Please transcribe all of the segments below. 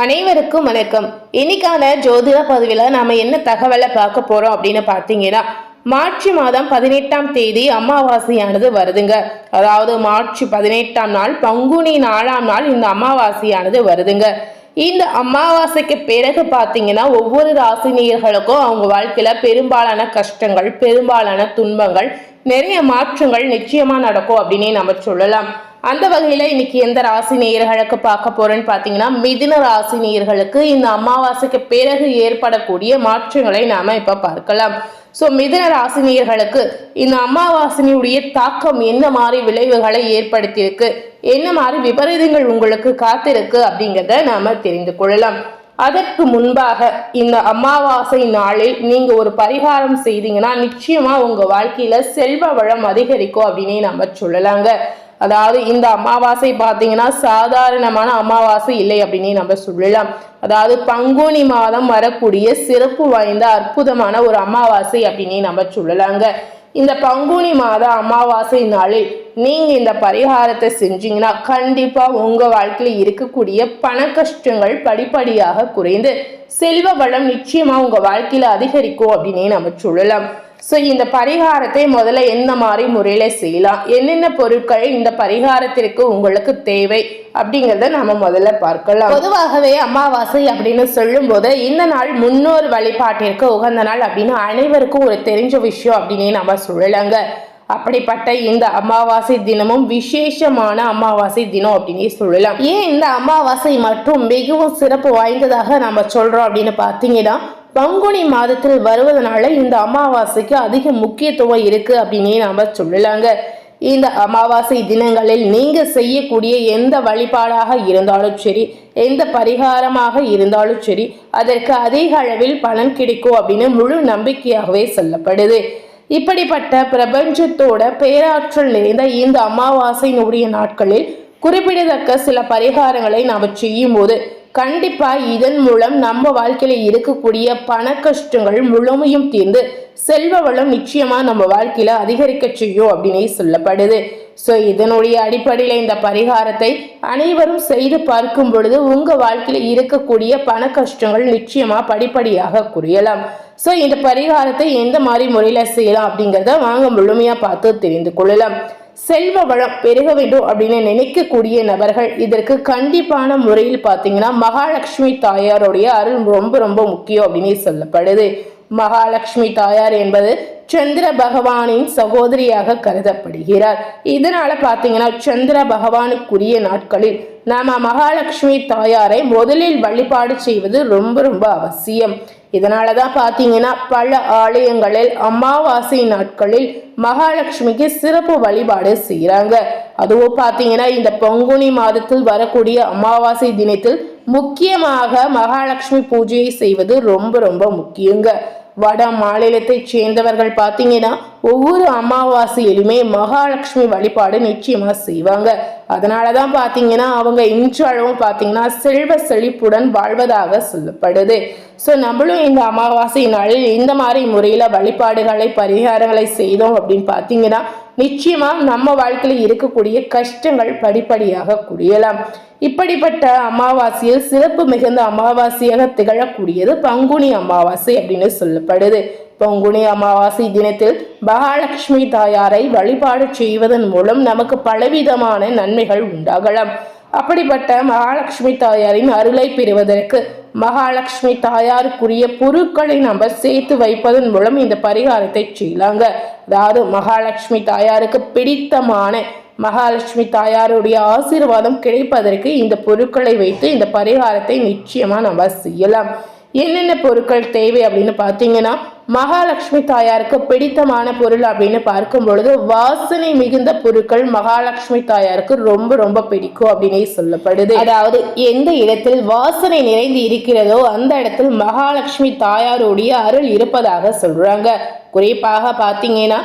அனைவருக்கும் வணக்கம். இன்னைக்கான ஜோதிட பதிவில் நாம என்ன தகவலை பார்க்க போறோம் அப்படின்னு பார்த்தீங்கன்னா, மார்ச் மாதம் 18ஆம் தேதி அமாவாசையானது வருதுங்க. அதாவது மார்ச் 18ஆம் நாள் பங்குனி 4ஆம் நாள் இந்த அமாவாசையானது வருதுங்க. இந்த அமாவாசைக்கு பிறகு பார்த்தீங்கன்னா ஒவ்வொரு ராசினியர்களுக்கும் அவங்க வாழ்க்கையில பெரும்பாலான கஷ்டங்கள், பெரும்பாலான துன்பங்கள், நிறைய மாற்றங்கள் நிச்சயமா நடக்கும் அப்படின்னே நம்ம சொல்லலாம். அந்த வகையில இன்னைக்கு எந்த ராசி நேயர்களுக்கு பார்க்க போறேன்னு பாத்தீங்கன்னா, மிதுன ராசி நேயர்களுக்கு இந்த அமாவாசைக்கு பிறகு ஏற்படக்கூடிய மாற்றங்களை நாம இப்ப பார்க்கலாம். மிதுன ராசி நேயர்களுக்கு இந்த அமாவாசையுடைய தாக்கம் என்ன மாதிரி விளைவுகளை ஏற்படுத்தியிருக்கு, என்ன மாதிரி விபரீதங்கள் உங்களுக்கு காத்திருக்கு அப்படிங்கிறத நாம தெரிந்து கொள்ளலாம். அதற்கு முன்பாக இந்த அமாவாசை நாளில் நீங்க ஒரு பரிகாரம் செய்தீங்கன்னா நிச்சயமா உங்க வாழ்க்கையில செல்வ வளம் அதிகரிக்கும் அப்படின்னே நம்ம சொல்லலாங்க. அதாவது இந்த அமாவாசை பார்த்தீங்கன்னா சாதாரணமான அமாவாசை இல்லை அப்படின்னு நம்ம சொல்லலாம். அதாவது பங்குனி மாதம் வரக்கூடிய சிறப்பு வாய்ந்த அற்புதமான ஒரு அமாவாசை அப்படின்னு நம்ம சொல்லலாங்க. இந்த பங்குனி மாத அமாவாசை நாளில் நீங்க இந்த பரிகாரத்தை செஞ்சீங்கன்னா கண்டிப்பா உங்க வாழ்க்கையில இருக்கக்கூடிய பண கஷ்டங்கள் படிப்படியாக குறைந்து செல்வ வளம் நிச்சயமா உங்க வாழ்க்கையில அதிகரிக்கும் அப்படின்னே நம்ம சொல்லலாம். இந்த பரிகாரத்தை முதல்ல என்ன மாதிரி முறையில செய்யலாம், என்னென்ன பொருட்கள் இந்த பரிகாரத்திற்கு உங்களுக்கு தேவை அப்படிங்கிறத நம்ம முதல்ல பார்க்கலாம். பொதுவாகவே அமாவாசை அப்படின்னு சொல்லும் போது இந்த நாள் முன்னோர் வழிபாட்டிற்கு உகந்த நாள் அப்படின்னு அனைவருக்கும் ஒரு தெரிஞ்ச விஷயம் அப்படின்னே நம்ம சொல்லலாங்க. அப்படிப்பட்ட இந்த அமாவாசை தினமும் விசேஷமான அமாவாசை தினம் அப்படின்னு சொல்லலாம். ஏன் இந்த அமாவாசை மற்றும் மிகவும் சிறப்பு வாய்ந்ததாக நம்ம சொல்றோம் அப்படின்னு பார்த்தீங்கன்னா, பங்குனி மாதத்தில் வருவதனால இந்த அமாவாசைக்கு அதிக முக்கியத்துவம் இருக்கு அப்படின்னு நாம சொல்லலாங்க. இந்த அமாவாசை தினங்களில் நீங்க செய்யக்கூடிய எந்த வழிபாடாக இருந்தாலும் சரி, எந்த பரிகாரமாக இருந்தாலும் சரி, அதற்கு அதிக அளவில் பலன் கிடைக்கும் அப்படின்னு முழு நம்பிக்கையாகவே சொல்லப்படுது. இப்படிப்பட்ட பிரபஞ்சத்தோட பேராற்றல் நிறைந்த இந்த அமாவாசையினுடைய நாட்களில் குறிப்பிடத்தக்க சில பரிகாரங்களை நாம் செய்யும் போது கண்டிப்பா இதன் மூலம் நம்ம வாழ்க்கையில இருக்கக்கூடிய பண கஷ்டங்கள் முழுமையும் தீர்ந்து செல்வ வளம் நிச்சயமா நம்ம வாழ்க்கையில அதிகரிக்க செய்யும் அப்படின்னு சொல்லப்படுது. இதனுடைய அடிப்படையில இந்த பரிகாரத்தை அனைவரும் செய்து பார்க்கும் பொழுது உங்க வாழ்க்கையில இருக்கக்கூடிய பண கஷ்டங்கள் நிச்சயமா படிப்படியாக குறையலாம். இந்த பரிகாரத்தை எந்த மாதிரி முறையில செய்யலாம் அப்படிங்கிறத வாங்க முழுமையா பார்த்து தெரிந்து கொள்ளலாம். செல்வ வளம் பெருக வேண்டும் அப்படின்னு நினைக்கக்கூடிய நபர்கள் இதற்கு கண்டிப்பான முறையில் பார்த்தீங்கன்னா மகாலட்சுமி தாயாருடைய அருள் ரொம்ப ரொம்ப முக்கியம் அப்படின்னு சொல்லப்படுது. மகாலட்சுமி தாயார் என்பது சந்திர பகவானின் சகோதரியாக கருதப்படுகிறார். இதனால பாத்தீங்கன்னா சந்திர பகவானுக்குரிய நாட்களில் நாம மகாலட்சுமி தாயாரை முதலில் வழிபாடு செய்வது ரொம்ப ரொம்ப அவசியம். இதனாலதான் பாத்தீங்கன்னா பல ஆலயங்களில் அமாவாசை நாட்களில் மகாலட்சுமிக்கு சிறப்பு வழிபாடு செய்யறாங்க. அதுவும் பாத்தீங்கன்னா இந்த பங்குனி மாதத்தில் வரக்கூடிய அமாவாசை தினத்தில் முக்கியமாக மகாலட்சுமி பூஜையை செய்வது ரொம்ப ரொம்ப முக்கியங்க. வட மாநிலத்தை சேர்ந்தவர்கள் பார்த்தீங்கன்னா ஒவ்வொரு அமாவாசையிலுமே மகாலட்சுமி வழிபாடு நிச்சயமா செய்வாங்க. அதனாலதான் பாத்தீங்கன்னா அவங்க இன்றளவும் பாத்தீங்கன்னா செல்வ செழிப்புடன் வாழ்வதாக சொல்லப்படுது. நம்மளும் இந்த அமாவாசை நாளில் இந்த மாதிரி முறையில வழிபாடுகளை பரிகாரங்களை செய்தோம் அப்படின்னு பாத்தீங்கன்னா நிச்சயமா நம்ம வாழ்க்கையில் இருக்கக்கூடிய கஷ்டங்கள் படிப்படியாக குறையலாம். இப்படிப்பட்ட அமாவாசையில் சிறப்பு மிகுந்த அமாவாசையாக திகழக்கூடியது பங்குனி அமாவாசை அப்படின்னு சொல்லப்படுது. பங்குனி அமாவாசை தினத்தில் மகாலட்சுமி தாயாரை வழிபாடு செய்வதன் மூலம் நமக்கு பலவிதமான நன்மைகள் உண்டாகலாம். அப்படிப்பட்ட மகாலட்சுமி தாயாரின் அருளை பெறுவதற்கு மகாலட்சுமி தாயாருக்குரிய பொருட்களை நம்ம சேர்த்து வைப்பதன் மூலம் இந்த பரிகாரத்தை செய்யலாங்க. அதாவது மகாலட்சுமி தாயாருக்கு பிடித்தமான மகாலட்சுமி தாயாருடைய ஆசீர்வாதம் கிடைப்பதற்கு இந்த பொருட்களை வைத்து இந்த பரிகாரத்தை நிச்சயமா நம்ம செய்யலாம். என்னென்ன பொருட்கள் தேவை அப்படின்னு பார்த்தீங்கன்னா, மகாலட்சுமி தாயாருக்கு பிடித்தமான பொருள் அப்படின்னு பார்க்கும் பொழுது வாசனை மிகுந்த பொருட்கள் மகாலட்சுமி தாயாருக்கு ரொம்ப ரொம்ப பிடிக்கும் அப்படின்னே சொல்லப்படுது. அதாவது எந்த இடத்தில் வாசனை நிறைந்து இருக்கிறதோ அந்த இடத்தில் மகாலட்சுமி தாயாருடைய அருள் இருப்பதாக சொல்றாங்க. குறிப்பாக பார்த்தீங்கன்னா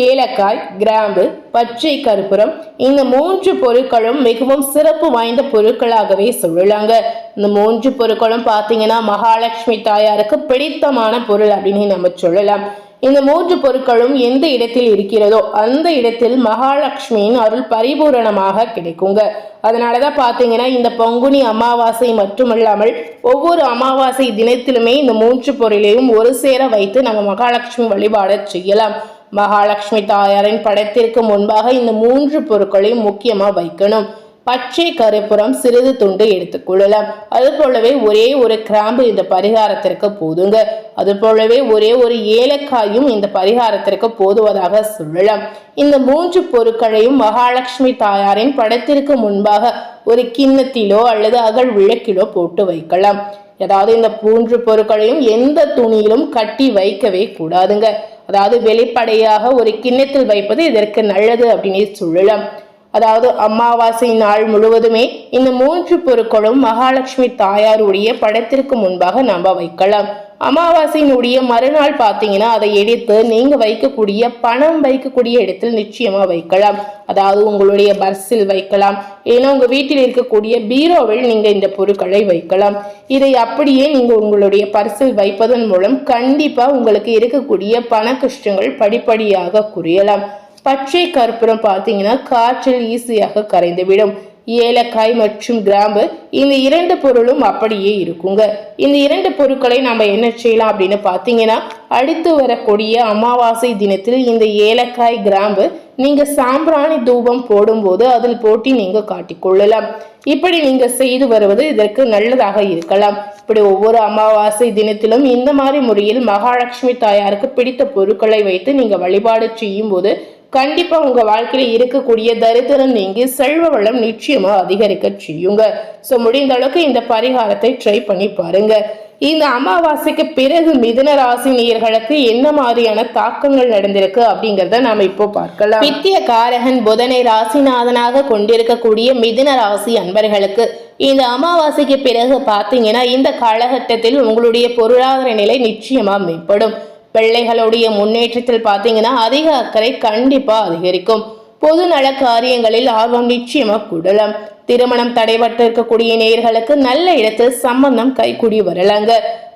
ஏலக்காய், கிராம்பு, பச்சை கற்பூரம் இந்த 3 பொருட்களும் மிகவும் சிறப்பு வாய்ந்த பொருட்களாகவே சொல்லலாங்க. இந்த 3 பொருட்களும் பார்த்தீங்கன்னா மகாலட்சுமி தாயாருக்கு பிடித்தமான பொருள் அப்படின்னு நம்ம சொல்லலாம். இந்த 3 பொருட்களும் எந்த இடத்தில் இருக்கிறதோ அந்த இடத்தில் மகாலட்சுமியின் அருள் பரிபூரணமாக கிடைக்குங்க. அதனாலதான் பாத்தீங்கன்னா இந்த பங்குனி அமாவாசை மட்டுமல்லாமல் ஒவ்வொரு அமாவாசை தினத்திலுமே இந்த 3 பொருளையும் ஒரு சேர வைத்து நம்ம மகாலட்சுமி வழிபாட செய்யலாம். மகாலட்சுமி தாயாரின் படத்திற்கு முன்பாக இந்த 3 பொருட்களையும் முக்கியமா வைக்கணும். பச்சை கருப்புறம் சிறிது துண்டு எடுத்துக்கொள்ளலாம். அது போலவே ஒரே ஒரு கிராம்பு இந்த பரிகாரத்திற்கு போதுங்க. அது போலவே ஒரே ஒரு ஏலக்காயும் இந்த பரிகாரத்திற்கு போதுவதாக சொல்லலாம். இந்த 3 பொருட்களையும் மகாலட்சுமி தாயாரின் படத்திற்கு முன்பாக ஒரு கிண்ணத்திலோ அல்லது அகல் விளக்கிலோ போட்டு வைக்கலாம். அதாவது இந்த 3 பொருட்களையும் எந்த துணியிலும் கட்டி வைக்கவே கூடாதுங்க. அதாவது வெளிப்படையாக ஒரு கிண்ணத்தில் வைப்பது இதற்கு நல்லது அப்படின்னு சொல்லலாம். அதாவது அமாவாசை நாள் முழுவதுமே இந்த 3 பொருட்களும் மகாலட்சுமி தாயாருடைய படத்திற்கு முன்பாக நம்ம வைக்கலாம். அமாவாசையினுடைய மறுநாள் பார்த்தீங்கன்னா அதை எடுத்து நீங்க வைக்கக்கூடிய பணம் வைக்கக்கூடிய இடத்தில் நிச்சயமா வைக்கலாம். அதாவது உங்களுடைய பர்ஸில் வைக்கலாம், ஏன்னா உங்க வீட்டில் இருக்கக்கூடிய பீரோவில் நீங்க இந்த பொருட்களை வைக்கலாம். இதை அப்படியே நீங்க உங்களுடைய பர்ஸில் வைப்பதன் மூலம் கண்டிப்பா உங்களுக்கு இருக்கக்கூடிய பண கஷ்டங்கள் படிப்படியாக குறையலாம். பச்சை கற்பூரம் பார்த்தீங்கன்னா காற்றில் ஈஸியாக கரைந்துவிடும். ஏலக்காய் மற்றும் கிராம்பு இந்த 2 பொருளும் அப்படியே இருக்குங்க. இந்த 2 பொருட்களை நம்ம என்ன செய்யலாம் அப்படின்னு பார்த்தீங்கன்னா அடுத்து வரக்கூடிய அமாவாசை தினத்தில் இந்த ஏலக்காய் கிராம்பு நீங்க சாம்பிராணி தூபம் போடும்போது அதில் போட்டி நீங்க காட்டிக்கொள்ளலாம். இப்படி நீங்க செய்து வருவது இதற்கு நல்லதாக இருக்கலாம். இப்படி ஒவ்வொரு அமாவாசை தினத்திலும் இந்த மாதிரி முறையில் மகாலட்சுமி தாயாருக்கு பிடித்த பொருட்களை வைத்து நீங்க வழிபாடு செய்யும் போது கண்டிப்பா உங்க வாழ்க்கையில இருக்கக்கூடிய தரித்திரம் நீங்கி செல்வ வளம் நிச்சயமா அதிகரிக்க செய்யுங்க. சோ முடிந்த அளவுக்கு இந்த பரிகாரத்தை ட்ரை பண்ணி பாருங்க. இந்த அமாவாசைக்கு பிறகு மிதுன ராசி நேயர்களுக்கு என்ன மாதிரியான தாக்கங்கள் நடந்திருக்கு அப்படிங்கறத நாம இப்போ பார்க்கலாம். நித்திய காரகன் புதனை ராசிநாதனாக கொண்டிருக்கக்கூடிய மிதுன ராசி அன்பர்களுக்கு இந்த அமாவாசைக்கு பிறகு பாத்தீங்கன்னா இந்த காலகட்டத்தில் உங்களுடைய பொருளாதார நிலை நிச்சயமா மேம்படும். பிள்ளைகளுடைய முன்னேற்றத்தில் பார்த்தீங்கன்னா அதிக அக்கறை கண்டிப்பா அதிகரிக்கும். பொது நல காரியங்களில் ஆர்வம் நிச்சயமா கூடலாம். திருமணம் தடைபட்டு இருக்கக்கூடிய நேயர்களுக்கு நல்ல இடத்தில் சம்பந்தம் கைகூடி வரலாங்க.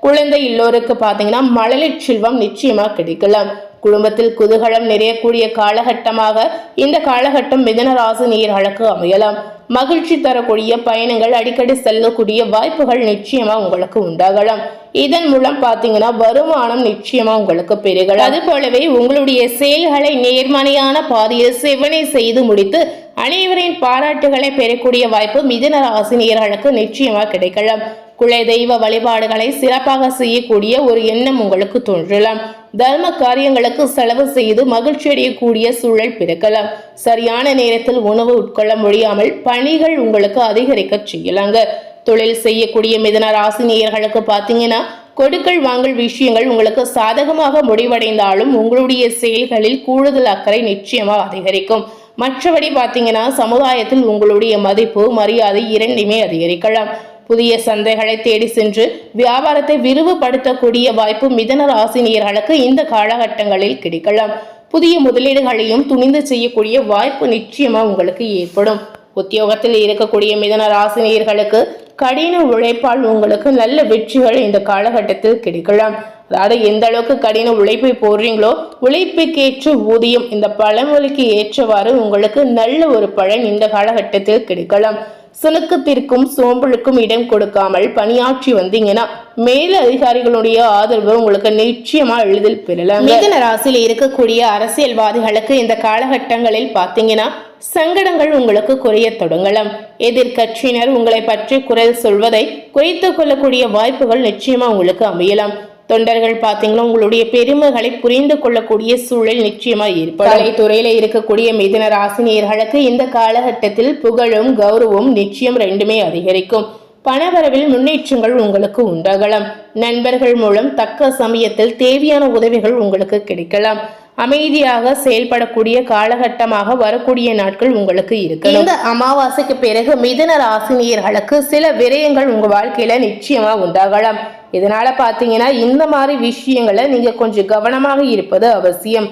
குழந்தை இல்லோருக்கு பார்த்தீங்கன்னா மழலை செல்வம் நிச்சயமா கிடைக்கலாம். குடும்பத்தில் குதூகலம் நிறையக்கூடிய காலகட்டமாக இந்த காலகட்டம் மிதுன ராசி நேயர்களுக்கு அமையலாம். மகிழ்ச்சி தரக்கூடிய பயணங்கள் அடிக்கடி செல்லக்கூடிய வாய்ப்புகள் நிச்சயமா உங்களுக்கு உண்டாகலாம். இதன் மூலம் பாத்தீங்கன்னா வருமானம் நிச்சயமா உங்களுக்கு பெருகலாம். அது போலவே உங்களுடைய செயல்களை நேர்மறையான பாதையில் செவனை செய்து முடித்து அனைவரின் பாராட்டுகளை பெறக்கூடிய வாய்ப்பு மிதுன ராசி நேயர்களுக்கு நிச்சயமா கிடைக்கலாம். குல தெய்வ வழிபாடுகளை சிறப்பாக செய்யக்கூடிய ஒரு எண்ணம் உங்களுக்கு தோன்றலாம். தர்ம காரியங்களுக்கு செலவு செய்து மகிழ்ச்சி அடையக்கூடிய சூழல் பிறக்கலாம். சரியான நேரத்தில் உணவு உட்கொள்ள முடியாமல் பணிகள் உங்களுக்கு அதிகரிக்க செய்யலாங்க. தொழில் செய்யக்கூடிய மிதுன ராசி நேயர்களுக்கு பார்த்தீங்கன்னா கொடுக்கல் வாங்கல் விஷயங்கள் உங்களுக்கு சாதகமாக முடிவடைந்தாலும் உங்களுடைய செயல்களில் கூடுதல் அக்கறை நிச்சயமா அதிகரிக்கும். மற்றபடி பார்த்தீங்கன்னா சமுதாயத்தில் உங்களுடைய மதிப்பு மரியாதை இரண்டுமே அதிகரிக்கலாம். புதிய சந்தைகளை தேடி சென்று வியாபாரத்தை விரிவுபடுத்தக்கூடிய வாய்ப்பு மிதுன ராசி நேயர்களுக்கு இந்த காலகட்டங்களில் கிடைக்கலாம். புதிய முதலீடுகளையும் துணிந்து செய்யக்கூடிய வாய்ப்பு நிச்சயமா உங்களுக்கு ஏற்படும். உத்தியோகத்தில் இருக்கக்கூடிய மிதுன ராசி நேயர்களுக்கு கடின உழைப்பால் உங்களுக்கு நல்ல வெற்றிகள் இந்த காலகட்டத்தில் கிடைக்கலாம். அதாவது எந்த அளவுக்கு கடின உழைப்பை போடுறீங்களோ உழைப்புக்கேற்ற ஊதியம், இந்த பழமொழிக்கு ஏற்றவாறு உங்களுக்கு நல்ல ஒரு பலன் இந்த காலகட்டத்தில் கிடைக்கலாம். சுணுக்கத்திற்கும் சோம்பலுக்கும் இடம் கொடுக்காமல் பணியாற்றி வந்தீங்கன்னா மேல அதிகாரிகளுடைய ஆதரவு உங்களுக்கு நிச்சயமா எளிதில் பெறலாம். மிதுன ராசியில் இருக்கக்கூடிய அரசியல்வாதிகளுக்கு இந்த காலகட்டங்களில் பாத்தீங்கன்னா சங்கடங்கள் உங்களுக்கு குறைய தொடங்கலாம். எதிர்கட்சியினர் உங்களை பற்றி குரல் சொல்வதை குறைத்துக் கொள்ளக்கூடிய வாய்ப்புகள் நிச்சயமா உங்களுக்கு அமையலாம். தொண்டர்கள் பாத்தீங்கன்னா உங்களுடைய பெருமைகளை புரிந்து கொள்ளக்கூடிய சூழல் நிச்சயமா ஏற்படும். துறையில இருக்கக்கூடிய மிதுன ராசி நேயர்களுக்கு இந்த காலகட்டத்தில் புகழும் கௌரவம் நிச்சயம் ரெண்டுமே அதிகரிக்கும். பணவரவில் முன்னேற்றங்கள் உங்களுக்கு உண்டாகலாம். நண்பர்கள் மூலம் தக்க சமயத்தில் தேவையான உதவிகள் உங்களுக்கு கிடைக்கலாம். அமைதியாக செயல்படக்கூடிய காலகட்டமாக வரக்கூடிய நாட்கள் உங்களுக்கு இருக்கு. இந்த அமாவாசைக்கு பிறகு மிதுன ராசி நேயர்களுக்கு சில விரயங்கள் உங்க வாழ்க்கையில நிச்சயமா உண்டாகலாம். இதனால பாத்தீங்கன்னா இந்த மாதிரி விஷயங்களை நீங்க கொஞ்சம் கவனமாக இருப்பது அவசியம்.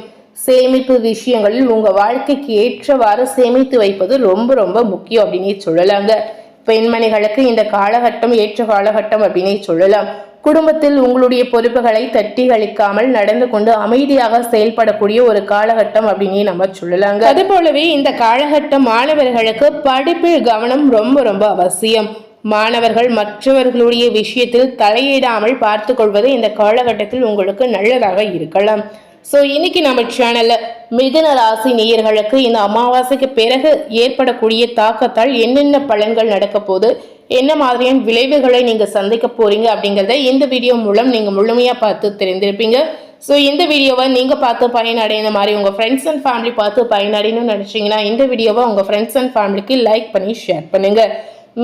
சேமிப்பு விஷயங்களில் உங்க வாழ்க்கைக்கு ஏற்றவாறு சேமித்து வைப்பது ரொம்ப ரொம்ப முக்கியம் அப்படின்னு சொல்லலாங்க. பெண்மணிகளுக்கு இந்த காலகட்டம் ஏற்ற காலகட்டம் அப்படின்னு சொல்லலாம். குடும்பத்தில் உங்களுடைய பொறுப்புகளை தட்டி கழிக்காமல் நடந்து கொண்டு அமைதியாக செயல்படக்கூடிய ஒரு காலகட்டம் அப்படின்னு நம்ம சொல்லலாங்க. அது போலவே இந்த காலகட்டம் மாணவர்களுக்கு படிப்பில் கவனம் ரொம்ப ரொம்ப அவசியம். மாணவர்கள் மற்றவர்களுடைய விஷயத்தில் தலையிடாமல் பார்த்து கொள்வது இந்த காலகட்டத்தில் உங்களுக்கு நல்லதாக இருக்கலாம். ஸோ இன்னைக்கு நம்ம சேனல்ல மிதுன ராசி நேயர்களுக்கு இந்த அமாவாசைக்கு பிறகு ஏற்படக்கூடிய தாக்கத்தால் என்னென்ன பலன்கள் நடக்க போது, என்ன மாதிரியான விளைவுகளை நீங்க சந்திக்க போறீங்க அப்படிங்கிறத இந்த வீடியோ மூலம் நீங்க முழுமையா பார்த்து தெரிந்திருப்பீங்க. ஸோ இந்த வீடியோவை நீங்க பார்த்து பயனடைந்த மாதிரி உங்க ஃப்ரெண்ட்ஸ் அண்ட் ஃபேமிலி பார்த்து பயனடையணும்னு நினைச்சீங்கன்னா இந்த வீடியோவை உங்க ஃப்ரெண்ட்ஸ் அண்ட் ஃபேமிலிக்கு லைக் பண்ணி ஷேர் பண்ணுங்க.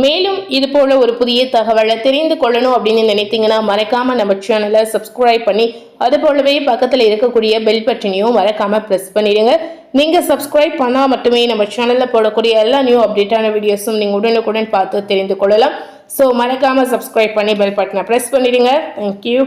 மேலும் இது போல ஒரு புதிய தகவலை தெரிந்து கொள்ளணும் அப்படின்னு நினைத்தீங்கன்னா மறக்காம நம்ம சேனலை சப்ஸ்கிரைப் பண்ணி அது போலவே பக்கத்தில் இருக்கக்கூடிய பெல் பட்டனையும் மறக்காம ப்ரெஸ் பண்ணிடுங்க. நீங்க சப்ஸ்கிரைப் பண்ணா மட்டுமே நம்ம சேனல்ல போடக்கூடிய எல்லா நியூ அப்டேட்டான வீடியோஸும் நீங்க உடனுக்குடன் பார்த்து தெரிந்து கொள்ளலாம். ஸோ மறக்காம சப்ஸ்கிரைப் பண்ணி பெல் பட்டனை ப்ரெஸ் பண்ணிடுங்க. தேங்க்யூ.